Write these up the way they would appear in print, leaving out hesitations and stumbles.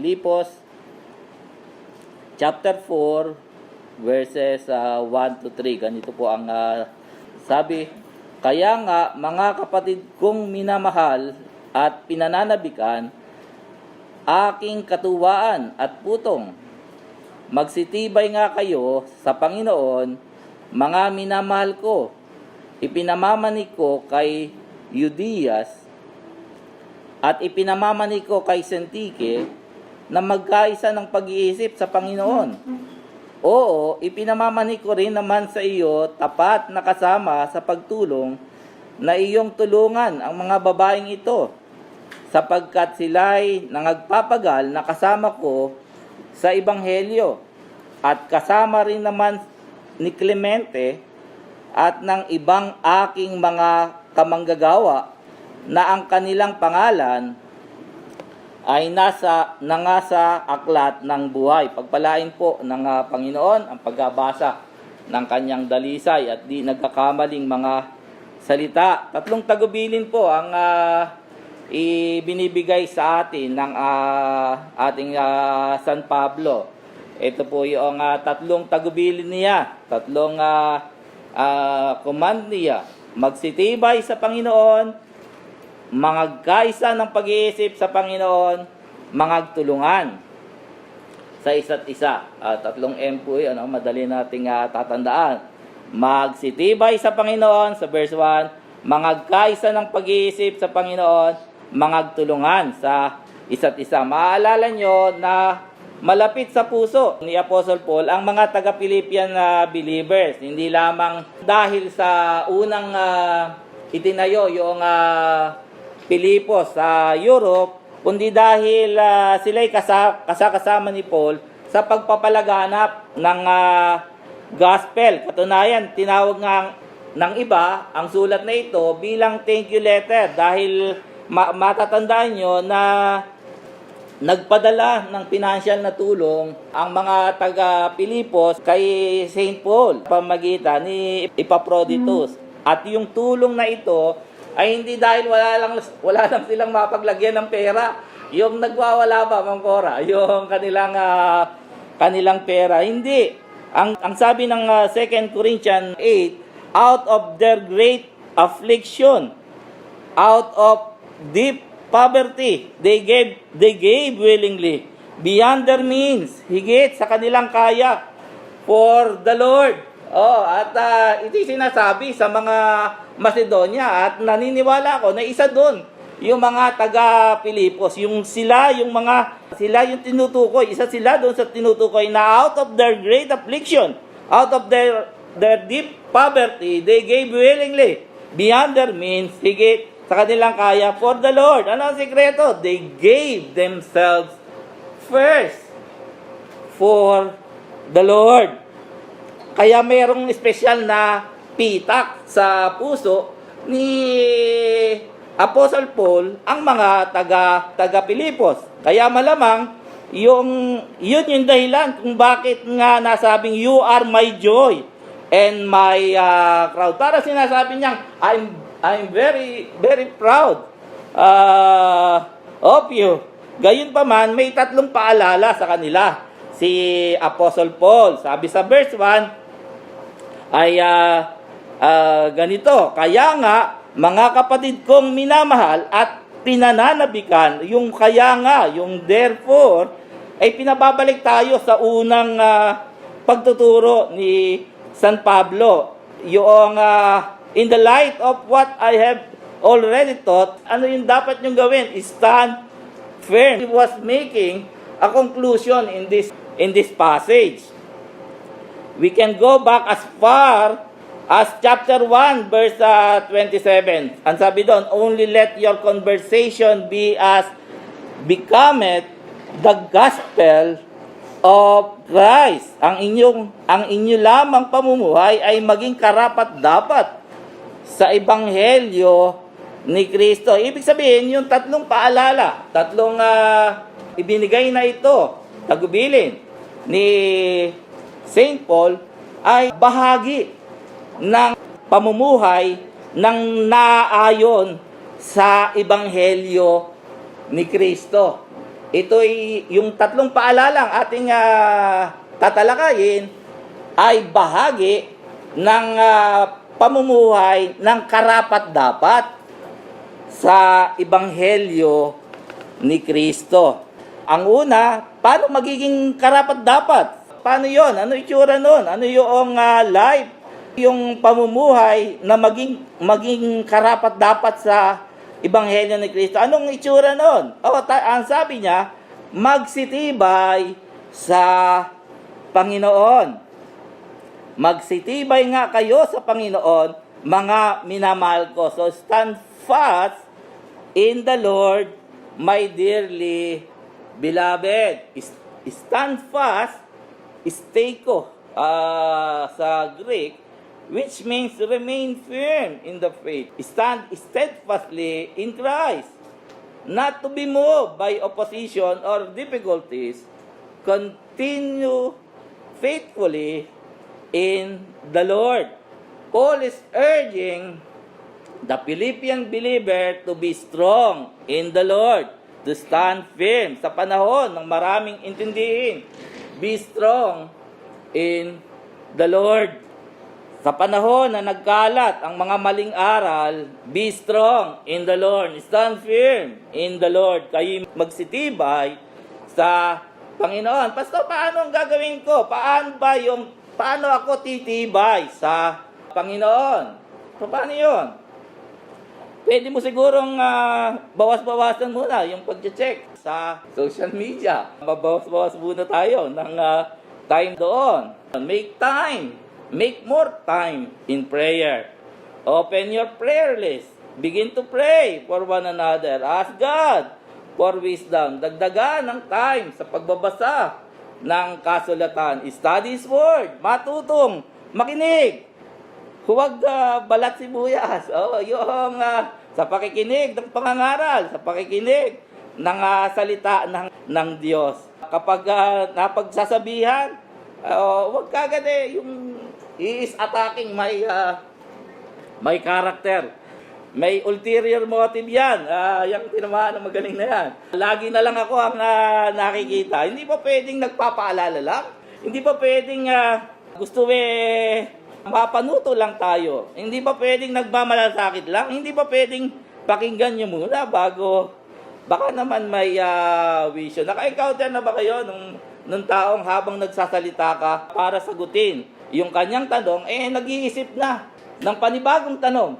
Filipos chapter 4 verses 1 to 3. Ganito po ang sabi. Kaya nga mga kapatid kong minamahal at pinananabikan, aking katuwaan at putong, magsitibay nga kayo sa Panginoon, mga minamahal ko. Ipinamamanik ko kay Euodias at ipinamamanik ko kay Syntyche na magkaisa ng pag-iisip sa Panginoon. Oo, ipinamamanik ko rin naman sa iyo tapat na kasama sa pagtulong na iyong tulungan ang mga babaeng ito, sapagkat sila'y nangagpapagal na kasama ko sa Ebanghelyo, at kasama rin naman ni Clemente at ng ibang aking mga kamanggagawa na ang kanilang pangalan ay nasa aklat ng buhay. Pagpalain po ng Panginoon ang pagbabasa ng kanyang dalisay at di nagkakamaling mga salita. 3 tagubilin po ang ibinibigay sa atin ng ating San Pablo. Ito po yung 3 tagubilin niya, 3 command niya. Magsitibay sa Panginoon, mangagkaisa ng pag-iisip sa Panginoon, mangagtulungan sa isa't isa. 3 M po yun, madali nating tatandaan. Magsitibay sa Panginoon, sa verse 1, mangagkaisa ng pag-iisip sa Panginoon, mangagtulungan sa isa't isa. Maaalala nyo na malapit sa puso ni Apostle Paul ang mga taga-Philippian believers. Hindi lamang dahil sa unang itinayo yung Filipos sa Europe, kundi dahil sila'y kasama ni Paul sa pagpapalaganap ng gospel. Katunayan, tinawag nga ng iba ang sulat na ito bilang thank you letter dahil matatandaan nyo na nagpadala ng financial na tulong ang mga taga-Filipos kay St. Paul pamagitan ni Epaphroditus. At yung tulong na ito ay hindi dahil wala lang silang mapaglagyan ng pera. Yung nagwawala pa, Ma'am Cora, yung kanilang pera. Hindi. Ang sabi ng 2 Corinthians 8, out of their great affliction, out of deep poverty, they gave willingly, beyond their means, higit sa kanilang kaya, for the Lord. At ito sinasabi sa mga Macedonia, at naniniwala ako na isa doon yung mga taga-Filipos, sila yung tinutukoy, isa sila doon sa tinutukoy na out of their great affliction, out of their deep poverty, they gave willingly, beyond their means, higit sa kanilang kaya, for the Lord. Ano ang sikreto? They gave themselves first for the Lord. Kaya mayroong espesyal na pitak sa puso ni Apostle Paul ang mga taga-Filipos. Kaya malamang yun yung dahilan kung bakit nga nasabing you are my joy and my crowd. Para sinasabi niyang I'm very very proud of you. Gayun pa man, may 3 paalala sa kanila si Apostle Paul. Sabi sa verse 1 ay ganito, kaya nga mga kapatid kong minamahal at pinananabikan, yung kaya nga, yung therefore, ay pinababalik tayo sa unang pagtuturo ni San Pablo. Yung in the light of what I have already taught, ano yung dapat nyong gawin? Stand firm. He was making a conclusion in this passage. We can go back as far as chapter 1 verse 27. Ang sabi doon, only let your conversation be as becometh the gospel of Christ. Ang inyo lamang pamumuhay ay maging karapat-dapat sa ebanghelyo ni Kristo. Ibig sabihin, yung 3 paalala, 3 ibinigay na ito, tagubilin ni St. Paul ay bahagi ng pamumuhay ng naayon sa ebanghelyo ni Kristo. ito'y yung tatlong paalalang ating tatalakayin ay bahagi ng pamumuhay ng karapat-dapat sa Ebanghelyo ni Kristo. Ang una, paano magiging karapat-dapat? Paano yon? Ano itsura nun? Ano yung life? Yung pamumuhay na maging karapat-dapat sa Ebanghelyo ni Kristo. Anong itsura nun? Ang sabi niya, magsitibay sa Panginoon. Magsitibay nga kayo sa Panginoon, mga minamahal ko. So stand fast in the Lord, my dearly beloved. Stand fast, steiko sa Greek, which means remain firm in the faith. Stand steadfastly in Christ, not to be moved by opposition or difficulties. Continue faithfully in the Lord. Paul is urging the Philippian believer to be strong in the Lord, to stand firm sa panahon ng maraming intindihin. Be strong in the Lord. Sa panahon na nagkalat ang mga maling aral, be strong in the Lord. Stand firm in the Lord. Kayo magsitibay sa Panginoon. Pastor, paano ang gagawin ko? Paano ako titibay sa Panginoon? So, paano yun? Pwede mo sigurong bawas-bawasan muna yung pag-check sa social media. Bawas-bawas muna tayo ng time doon. Make time. Make more time in prayer. Open your prayer list. Begin to pray for one another. Ask God for wisdom. Dagdagan ng time sa pagbabasa ng kasulatan. Study His Word. Matutong. Makinig. Huwag balat sibuyas. Yung sa pakikinig ng pangangaral, sa pakikinig ng salita ng Diyos. Kapag napagsasabihan, huwag kagad yung he is attacking my character. May ulterior motive yan. Yung tinamaan na magaling na yan. Lagi na lang ako ang nakikita. Hindi pa pwedeng nagpapaalala lang. Hindi pa pwedeng gusto mapanuto lang tayo. Hindi pa pwedeng nagmamalasakit lang. Hindi pa pwedeng pakinggan nyo muna bago baka naman may vision. Naka-encounter na ba kayo nung taong habang nagsasalita ka para sagutin yung kanyang tanong, nag-iisip na ng panibagong tanong,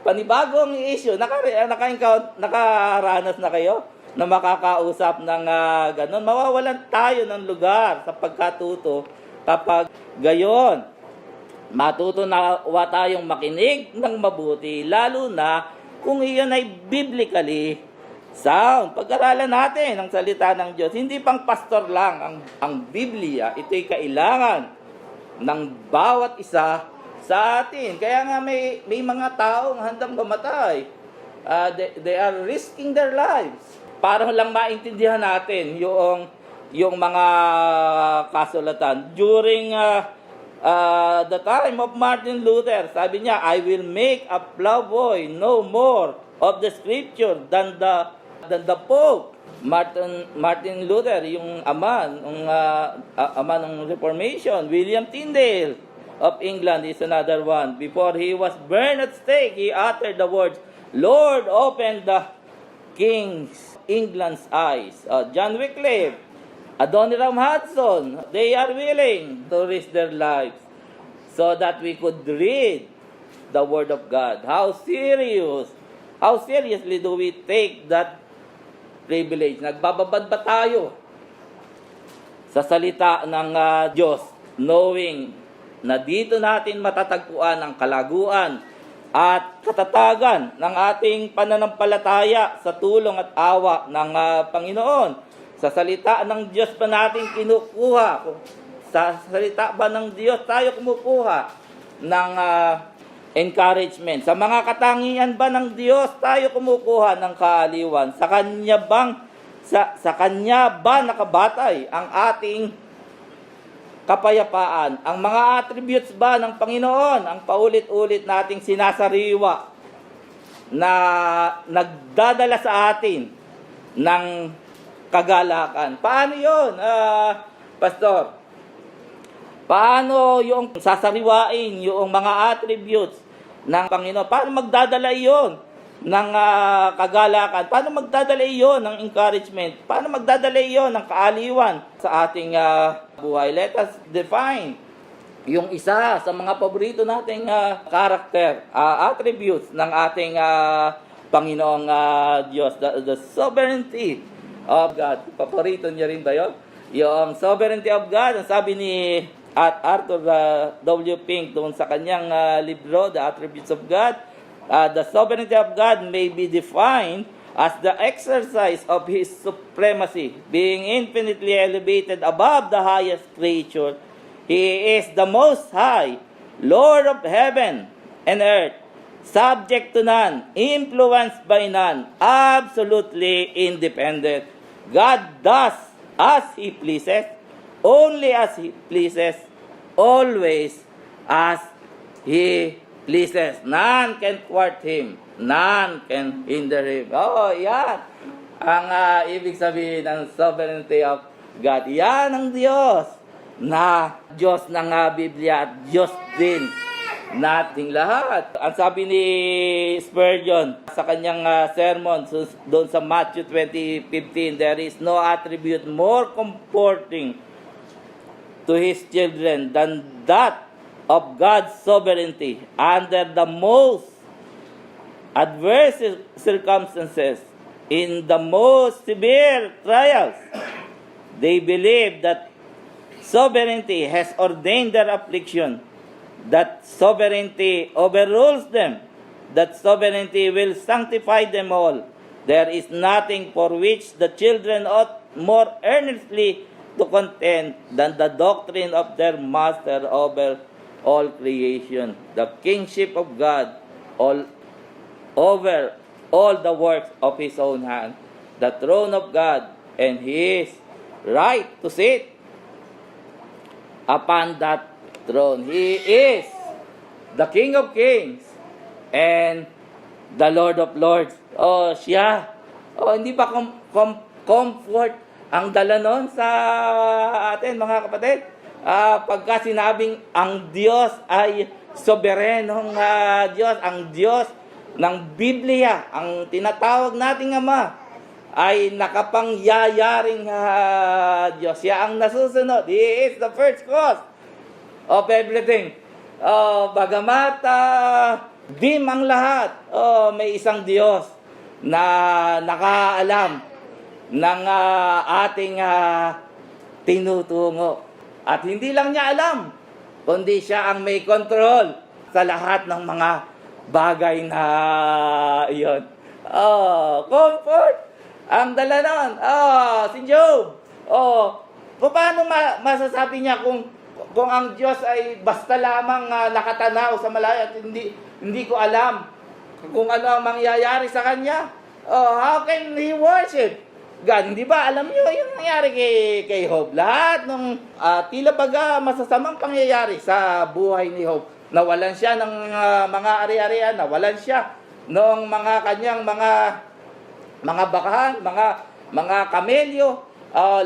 panibagong issue. Nakaranas na kayo na makakausap ng ganon. Mawawalan tayo ng lugar sa pagkatuto kapag gayon. Matuto na tayong makinig ng mabuti, lalo na kung iyon ay biblically sound. Pag-aralan natin ang salita ng Diyos. Hindi pang pastor lang ang Biblia. Ito'y kailangan ng bawat isa sa atin. Kaya nga may mga taong handang mamatay. They are risking their lives para lang maintindihan natin yung mga kasulatan. During the time of Martin Luther, sabi niya, I will make a plowboy no more of the scripture than the Pope. Martin Luther, yung ama ng Reformation. William Tyndale of England is another one. Before he was burned at stake, he uttered the words, Lord, open the King's England's eyes. John Wycliffe, Adoniram Hudson, they are willing to risk their lives so that we could read the Word of God. How seriously do we take that privilege? Nagbababad ba tayo sa salita ng Diyos, knowing na dito natin matatagpuan ang kalaguan at katatagan ng ating pananampalataya sa tulong at awa ng Panginoon? Sa salita ng Diyos ba natin kinukuha? Sa salita ba ng Diyos tayo kumukuha ng encouragement? Sa mga katangian ba ng Diyos tayo kumukuha ng kaaliwan? Sa Kanya ba nakabatay ang ating kapayapaan? Ang mga attributes ba ng Panginoon ang paulit-ulit nating sinasariwa na nagdadala sa atin ng kagalakan. Paano yun, Pastor? Paano yung sasariwain yung mga attributes ng Panginoon? Paano magdadala iyon ng kagalakan? Paano magdadala iyon ng encouragement? Paano magdadala iyon ng kaaliwan sa ating buhay? Let us define yung isa sa mga paborito nating character, attributes ng ating Panginoong Diyos, the sovereignty of God. Paborito niya rin ba yun? Yung sovereignty of God, ang sabi ni Arthur W. Pink doon sa kanyang libro, The Attributes of God, the sovereignty of God may be defined as the exercise of His supremacy, being infinitely elevated above the highest creature. He is the Most High, Lord of heaven and earth, subject to none, influenced by none, absolutely independent. God does as He pleases, only as He pleases, always as He pleases. None can thwart Him, none can hinder Him. Oh, yan ang ibig sabihin ng sovereignty of God. Yan ang Diyos na Diyos ng Biblia at Diyos din nating lahat. Ang sabi ni Spurgeon sa kanyang sermon doon sa Matthew 20:15, there is no attribute more comforting to His children than that of God's sovereignty under the most adverse circumstances, in the most severe trials. They believe that sovereignty has ordained their affliction, that sovereignty overrules them, that sovereignty will sanctify them all. There is nothing for which the children ought more earnestly to contend than the doctrine of their master over all creation, the kingship of God over all the works of His own hand, the throne of God, and His right to sit upon that throne. He is the King of Kings and the Lord of Lords. Oh, siya. Oh, hindi ba comfort ang dala nun sa atin, mga kapatid? Pagka sinabing ang Diyos ay soberenong Diyos, ang Diyos ng Biblia, ang tinatawag nating Ama, ay nakapangyayaring Diyos. Siya ang nasusunod. He is the first cause of everything. Bagamat dim ang lahat, may isang Diyos na nakaalam ng ating tinutungo. At hindi lang niya alam, kundi siya ang may control sa lahat ng mga bagay na iyon. Comfort ang dala nun. Si Job. Paano masasabi niya kung ang Diyos ay basta lamang nakatanaw sa malayo at hindi ko alam kung ano ang mangyayari sa kanya? How can he worship God? Hindi ba alam niyo yung nangyari kay Job? Lahat ng tila baga masasamang pangyayari sa buhay ni Job. Nawalan siya ng mga ari-arian, nawalan siya ng mga kanyang mga bakahan, mga kamelyo.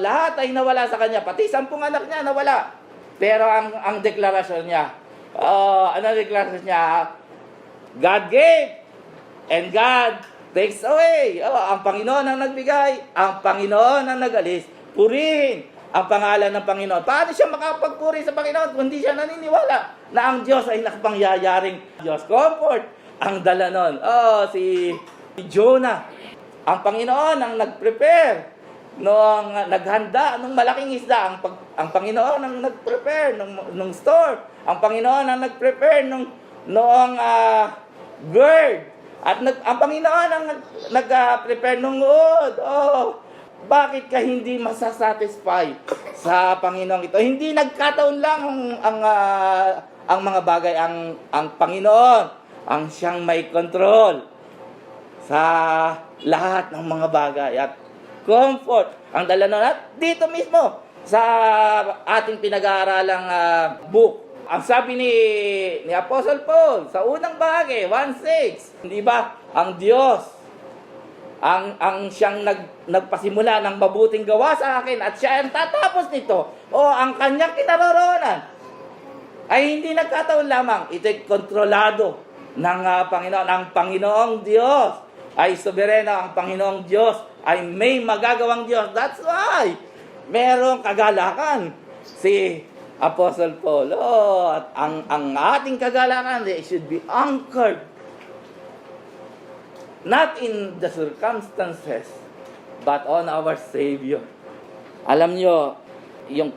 Lahat ay nawala sa kanya, pati 10 anak niya nawala. Pero ang deklarasyon niya, ano ang deklarasyon niya? God gave and God takes away. Ang Panginoon ang nagbigay, ang Panginoon ang nag-alis. Purihin ang pangalan ng Panginoon. Paano siya makapagpuri sa Panginoon kung hindi siya naniniwala na ang Diyos ay nakapangyayaring Diyos? Comfort ang dala nun. Si Jonah. Ang Panginoon ang nag-prepare nung naghanda ng malaking isda. Ang Panginoon ang nag-prepare nung store. Ang Panginoon ang nag-prepare noong bird. At ang Panginoon ang nag-prepare ng uod. Bakit ka hindi masasatisfy sa Panginoon ito? Hindi nagkataon lang ang mga bagay. Ang Panginoon ang siyang may control sa lahat ng mga bagay. At comfort ang dala nun. At dito mismo sa ating pinag-aaralang book, ang sabi ni Apostle Paul sa unang bahagi, 1:6, hindi ba? Ang Diyos ang siyang nagpasimula ng mabuting gawa sa akin at siya ang tatapos nito o ang kanyang kinaroroonan ay hindi nagkataon lamang. Ito'y kontrolado ng Panginoon. Ang Panginoong Diyos ay sobereno. Ang Panginoong Diyos ay may magagawang Diyos. That's why merong kagalakan si Apostle Paul. At ang ating kagalakan, it should be anchored not in the circumstances, but on our Savior. Alam nyo, yung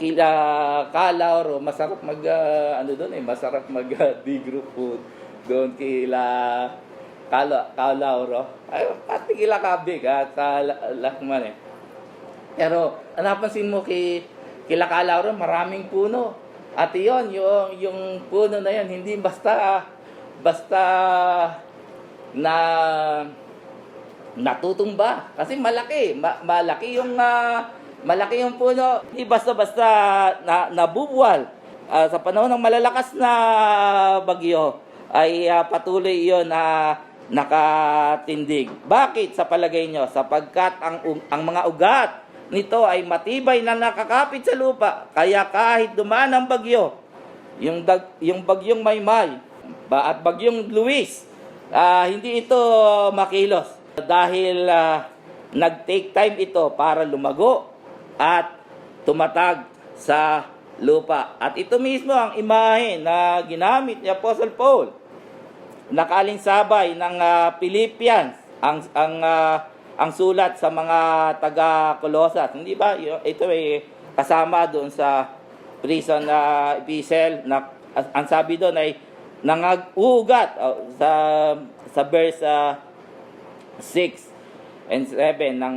Kalauro, masarap masarap di group food doon Kalauro. Ay, pati kila Kabig, Kalakman eh. Pero, napansin mo kila Kalauro, maraming puno. At yun, yung puno na yan, hindi basta na natutumba kasi malaki yung puno, hindi basta nabubuwal. Sa panahon ng malalakas na bagyo ay patuloy iyon na nakatindig. Bakit sa palagay nyo? Sapagkat ang mga ugat nito ay matibay na nakakapit sa lupa, kaya kahit dumaan ang bagyo, yung bagyong Maymay at bagyong Luis, hindi ito makilos dahil nag-take time ito para lumago at tumatag sa lupa. At ito mismo ang imahe na ginamit ni Apostle Paul. Nakalinsabay ng Philippians ang sulat sa mga taga-Colosas. Hindi ba? Ito ay kasama doon sa prison na epistle na ang sabi doon ay nangagugat sa verse 6 and 7 ng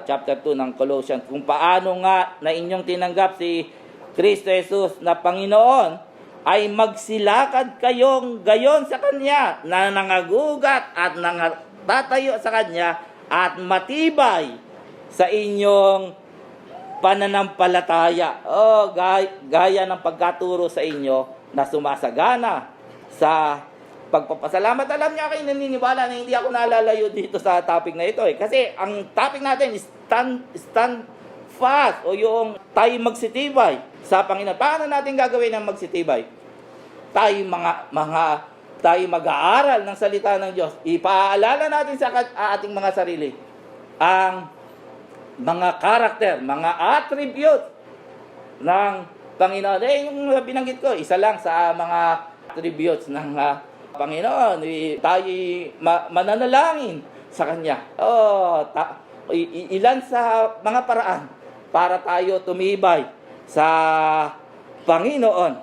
chapter 2 ng Colossians, kung paano nga na inyong tinanggap si Kristo Jesus na Panginoon, ay magsilakad kayong gayon sa Kanya na nangagugat at nangatatayo sa Kanya at matibay sa inyong pananampalataya. Gaya ng pagkaturo sa inyo na sumasagana sa pagpapasalamat. Alam niya kayo, naniniwala na hindi ako nalalayo dito sa topic na ito Kasi ang topic natin is stand fast o yung tayo magsitibay sa Panginoon. Paano natin gagawin ang magsitibay? Tayo mag-aaral ng salita ng Diyos. Ipaalala natin sa ating mga sarili ang mga karakter, mga attributes ng Panginoon. Yung binanggit ko, isa lang sa mga attributes ng Panginoon. Tayo mananalangin sa Kanya. Ilan sa mga paraan para tayo tumibay sa Panginoon.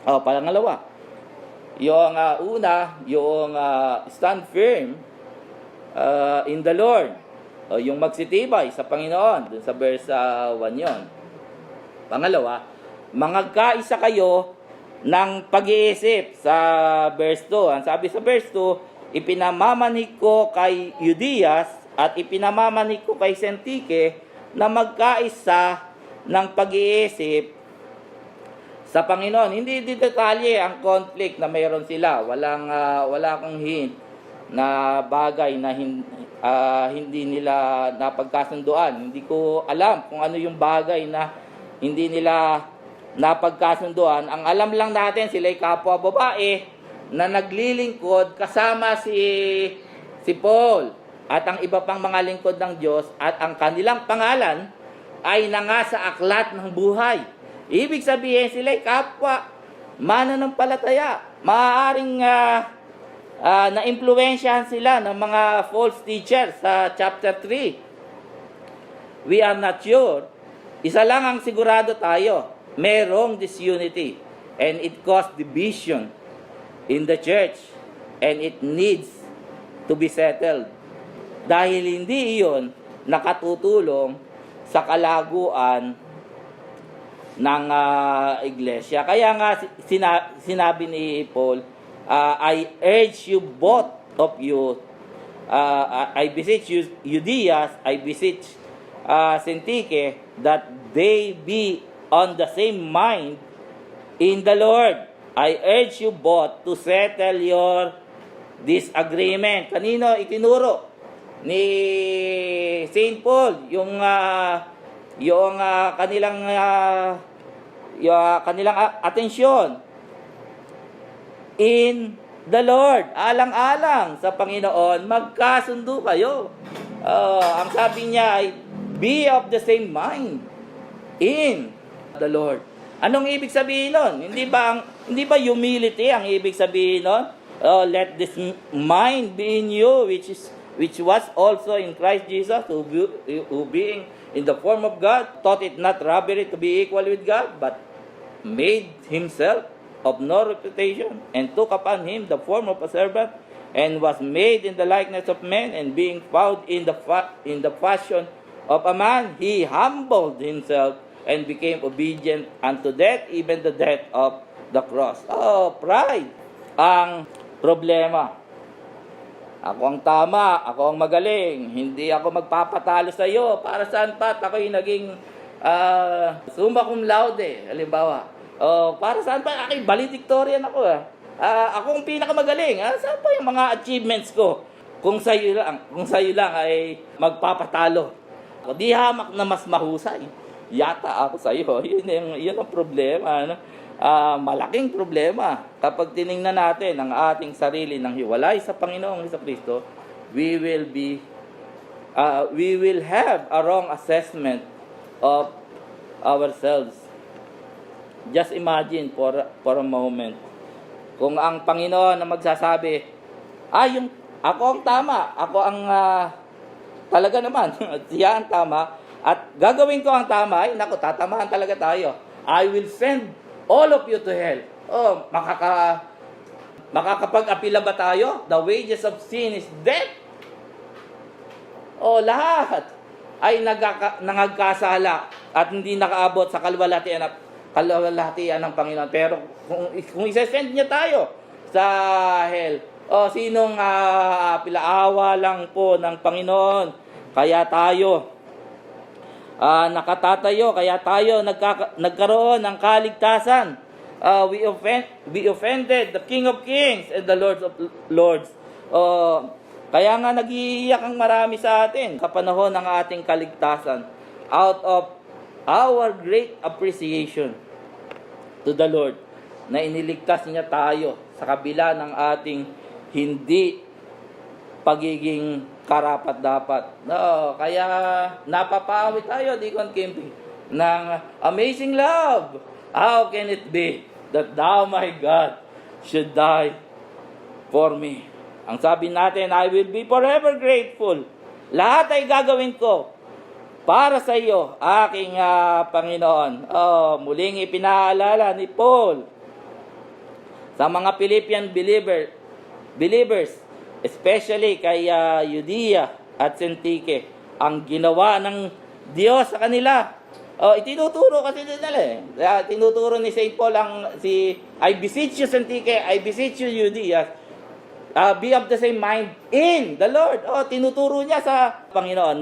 Pangalawa, yung una, yung stand firm in the Lord. Yung magsitibay sa Panginoon. Dun sa verse 1 yon. Pangalawa, mangagkaisa kayo ng pag-iisip sa verse 2. Ang sabi sa verse 2, ipinamamanig ko kay Euodias at ipinamamanig ko kay Syntyche na magkaisa ng pag-iisip sa Panginoon. Hindi detalye ang conflict na mayroon sila. Wala akong hint na bagay na hindi nila napagkasunduan. Hindi ko alam kung ano yung bagay na hindi nila napagkasunduan. Ang alam lang natin, sila'y kapwa babae na naglilingkod kasama si Paul at ang iba pang mga lingkod ng Diyos, at ang kanilang pangalan ay nangasa aklat ng buhay. Ibig sabihin, sila'y kapwa mananampalataya. Maaaring na-impluwensyahan sila ng mga false teachers sa chapter 3. We are not sure. Isa lang ang sigurado tayo. Merong disunity. And it caused division in the church. And it needs to be settled. Dahil hindi iyon nakatutulong sa kalaguan ng iglesia. Kaya nga sinabi ni Paul, I urge you both of you, I beseech you, Euodias, I beseech Syntyche, that they be on the same mind in the Lord. I urge you both to settle your disagreement. Kanino itinuro ni Saint Paul, kanilang atensyon in the Lord, alang-alang sa Panginoon, magkasundo kayo. Ang sabi niya ay, be of the same mind in the Lord. Anong ibig sabihin nun? Hindi ba humility ang ibig sabihin nun? Let this mind be in you, which was also in Christ Jesus, who being in the form of God, thought it not robbery to be equal with God, but made himself of no reputation, and took upon him the form of a servant, and was made in the likeness of men, and being found in the fashion of a man, he humbled himself, and became obedient unto death, even the death of the cross. Pride ang problema. Ako ang tama, ako ang magaling, hindi ako magpapatalo sa iyo. Para saan pa? Ako yung naging summa cum laude, halimbawa. Para saan pa? Ako valedictorian ako. Ako ang pinakamagaling. Saan pa yung mga achievements ko? Kung sa'yo lang ay magpapatalo. Di hamak na mas mahusay. Yata ako sa iyo. Yun ang problema. Ano? Malaking problema. Kapag tiningnan natin ang ating sarili ng hiwalay sa Panginoong Jesucristo, we will have a wrong assessment of ourselves. Just imagine for a moment, kung ang Panginoon na magsasabi, ako ang tama, ako ang talaga naman, siya ang tama, at gagawin ko ang tama, tatamaan talaga tayo. I will send all of you to hell. Makakapag-apila ba tayo? The wages of sin is death. Lahat ay nangagkasala at hindi nakaabot sa kalwalhatian ng Panginoon. Pero kung isa-send niya tayo sa hell, sinong pilaawa lang po ng Panginoon. Kaya tayo nakatatayo, kaya tayo nagkaroon ng kaligtasan. We offended the King of Kings and the Lord of Lords. Kaya nga nag-iiyak ang marami sa atin sa panahon ng ating kaligtasan out of our great appreciation to the Lord na iniligtas niya tayo sa kabila ng ating hindi pagiging karapat-dapat. Kaya napapawi tayo, Deacon Kimpi, ng amazing love. How can it be that thou, my God, should die for me? Ang sabi natin, I will be forever grateful. Lahat ay gagawin ko para sa iyo, aking Panginoon. Muling ipinaalala ni Paul sa mga Philippian believers, especially kay Euodia at Syntyche, ang ginawa ng Diyos sa kanila. Itinuturo kasi nila tinuturo ni St. Paul I beseech you, Syntyche, I beseech you, Euodia, be of the same mind in the Lord. Tinuturo niya sa Panginoon.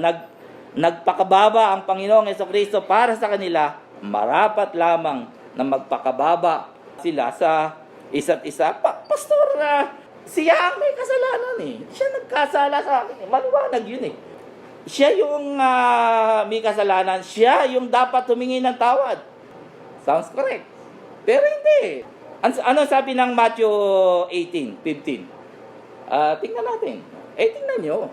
Nagpakababa ang Panginoong Jesucristo para sa kanila. Marapat lamang na magpakababa sila sa isa't isa. Pastor, siya ang may kasalanan Siya nagkasala sa akin. Maliwanag yun Siya yung may kasalanan. Siya yung dapat humingi ng tawad. Sounds correct. Pero hindi. Ano sabi ng Matthew 18:15? Tingnan natin. Tingnan nyo.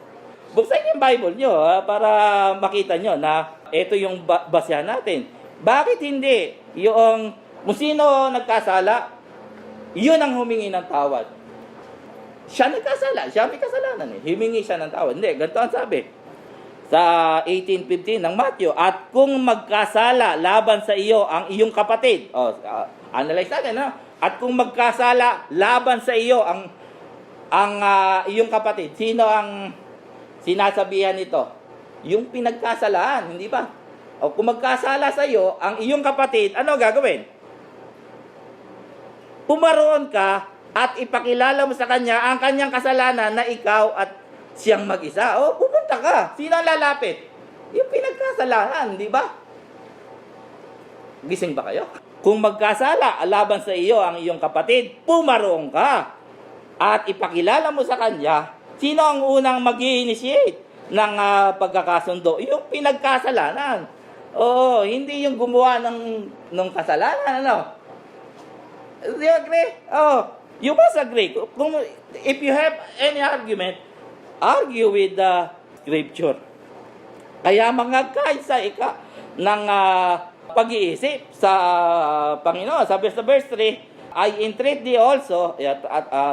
Buksan niyo yung Bible nyo para makita nyo na ito yung basehan natin. Bakit hindi? Kung sino nagkasala, yun ang humingi ng tawad. Siya nagkasala. Siya may kasalanan Himingi siya ng tawad. Hindi, ganito ang sabi. Sa 18:15 ng Matthew, at kung magkasala laban sa iyo ang iyong kapatid. Analyze natin, At kung magkasala laban sa iyo ang iyong kapatid, sino ang sinasabihan nito? Yung pinagkasalaan, hindi ba? Kung magkasala sa iyo ang iyong kapatid, ano gagawin? Pumaroon ka at ipakilala mo sa kanya ang kanyang kasalanan na ikaw at siyang mag-isa. Pupunta ka. Sino ang lalapit? Yung pinagkasalanan, di ba? Gising ba kayo? Kung magkasala laban sa iyo ang iyong kapatid, pumaroon ka at ipakilala mo sa kanya. Sino ang unang mag-i-initiate? ng pagkakasundo, yung pinagkasalanan. Oo, hindi yung gumawa ng kasalanan, ano? Do you agree? Oh, you must agree. If you have any argument, argue with the scripture. Kaya mangagkaisa ika ng pag-iisip sa Panginoon. Sabi sa verse 3, I entreat thee also, at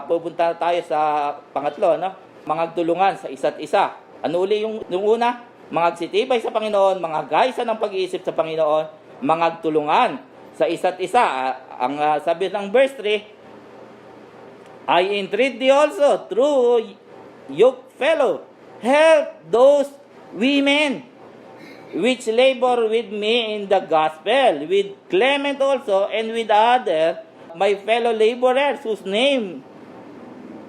pupunta tayo sa pangatlo, no? Mangagtulungan sa isa't isa. Ano uli yung una? Mangagsitibay sa Panginoon, mangagkaisa ng pag-iisip sa Panginoon, mangagtulungan sa isa't isa. Ang sabi ng verse 3, I entreat thee also through yoke fellow, help those women which labor with me in the gospel, with Clement also, and with other my fellow laborers whose name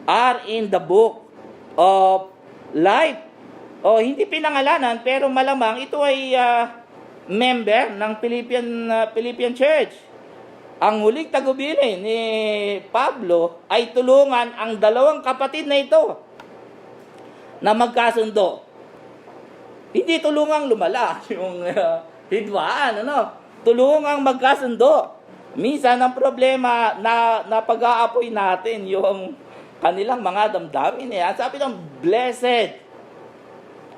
are in the book of life. O hindi pinangalanan, pero malamang ito ay member ng Philippian Church. Ang huling tagubilin ni Pablo ay tulungan ang dalawang kapatid na ito na magkasundo. Hindi tulungang lumala yung hidwaan, ano? Tulungang magkasundo. Minsan ang problema na pag-aapoy natin yung kanilang mga damdamin. Sabi ng blessed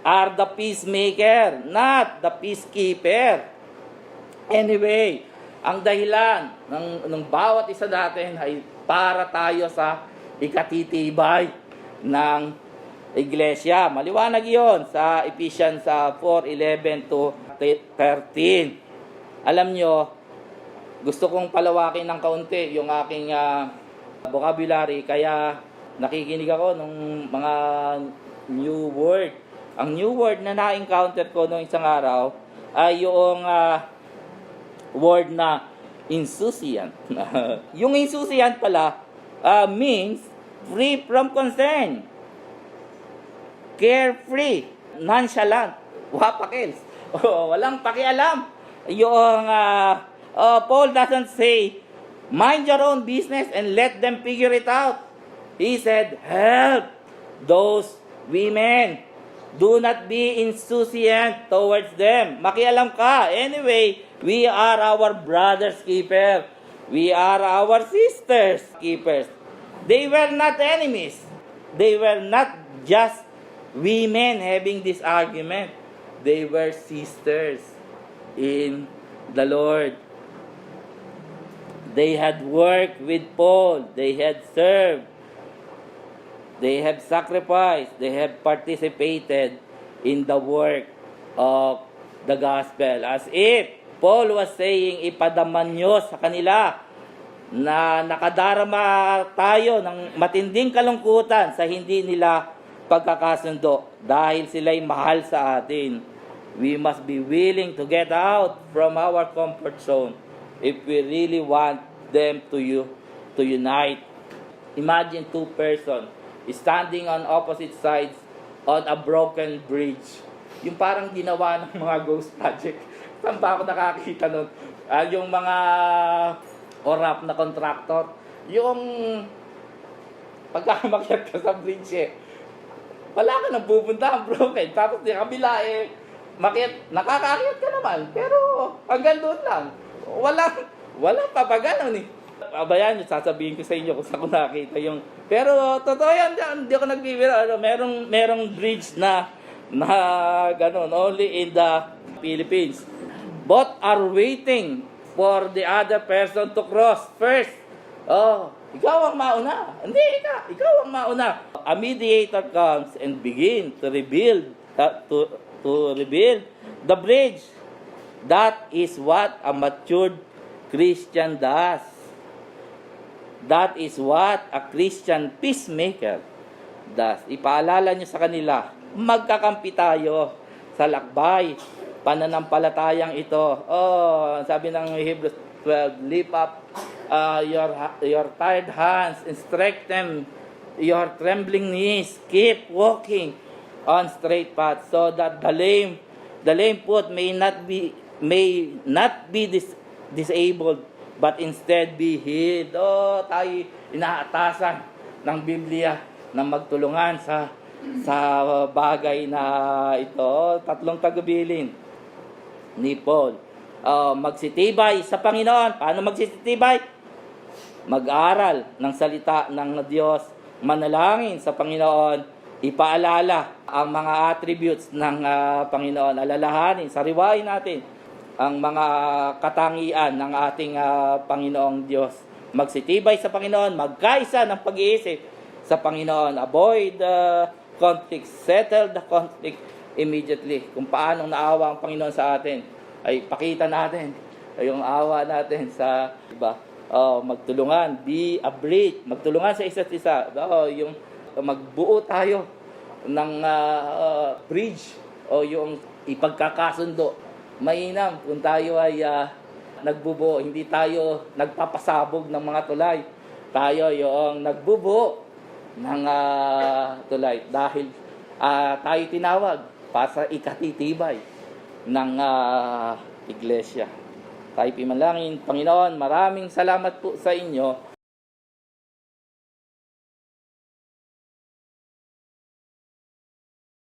are the peacemaker, not the peacekeeper. Anyway, ang dahilan ng bawat isa natin ay para tayo sa ikatitibay ng iglesia. Maliwanag iyon sa Ephesians 4:11 to 13. Alam nyo, gusto kong palawakin ng kaunti yung aking vocabulary, kaya nakikinig ako ng mga new word. Ang new word na na-encounter ko noong isang araw ay yung word na insouciant. Yung insouciant pala means free from concern, carefree, nonchalant, wapakils, walang pakialam. Yung Paul doesn't say, mind your own business and let them figure it out. He said, help those women. Do not be insouciant towards them. Makialam ka. Anyway, we are our brother's keeper. We are our sister's keepers. They were not enemies. They were not just women having this argument. They were sisters in the Lord. They had worked with Paul. They had served. They have sacrificed. They have participated in the work of the gospel. As if Paul was saying, ipadaman nyo sa kanila na nakadarama tayo ng matinding kalungkutan sa hindi nila pagkakasundo dahil sila'y mahal sa atin. We must be willing to get out from our comfort zone if we really want them to unite. Imagine two persons standing on opposite sides on a broken bridge. Yung parang ginawa ng mga ghost project. Saan ba ako nakakita nun? Yung mga orap na contractor. Yung pagkamakyat ka sa bridge wala ka nang pupunta, broken. Tapos di kabila nakakakyat ka naman. Pero hanggang doon lang. Walang papagano Abayan nyo, sasabihin ko sa inyo kung saan ko nakita yung... Pero totoo yan, hindi ako nagbibira. Merong bridge na ganun, only in the Philippines. Both are waiting for the other person to cross first. Oh, ikaw ang mauna. Hindi, ikaw ang mauna. A mediator comes and begin to rebuild the bridge. That is what a matured Christian does. That is what a Christian peacemaker does. Ipaalala niyo sa kanila, magkakampi tayo sa lakbay, pananampalatayang ito. Oh, sabi ng Hebrews 12, lift up your tired hands and strengthen your trembling knees. Keep walking on straight path so that the lame foot may not be disabled, but instead be healed. Oh, tayo inaatasan ng Biblia na magtulungan sa sa bagay na ito, tatlong tagubilin ni Paul. Magsitibay sa Panginoon. Paano magsitibay? Mag-aral ng salita ng Diyos, manalangin sa Panginoon, ipaalala ang mga attributes ng Panginoon, alalahanin, sariwain natin ang mga katangian ng ating Panginoong Diyos. Magsitibay sa Panginoon, magkaisa ng pag-iisip sa Panginoon, avoid conflict, settle the conflict immediately. Kung paano naawa ang Panginoon sa atin, ay pakita natin yung awa natin sa iba. Magtulungan, be a bridge, magtulungan sa isa't isa. Yung magbuo tayo ng bridge o yung ipagkakasundo. Mainam kung tayo ay nagbubuo, hindi tayo nagpapasabog ng mga tulay. Tayo yung nagbubuo ng tulay dahil tayo tinawag para sa ikatitibay ng iglesia. Tayo pimanalangin. Panginoon, maraming salamat po sa inyo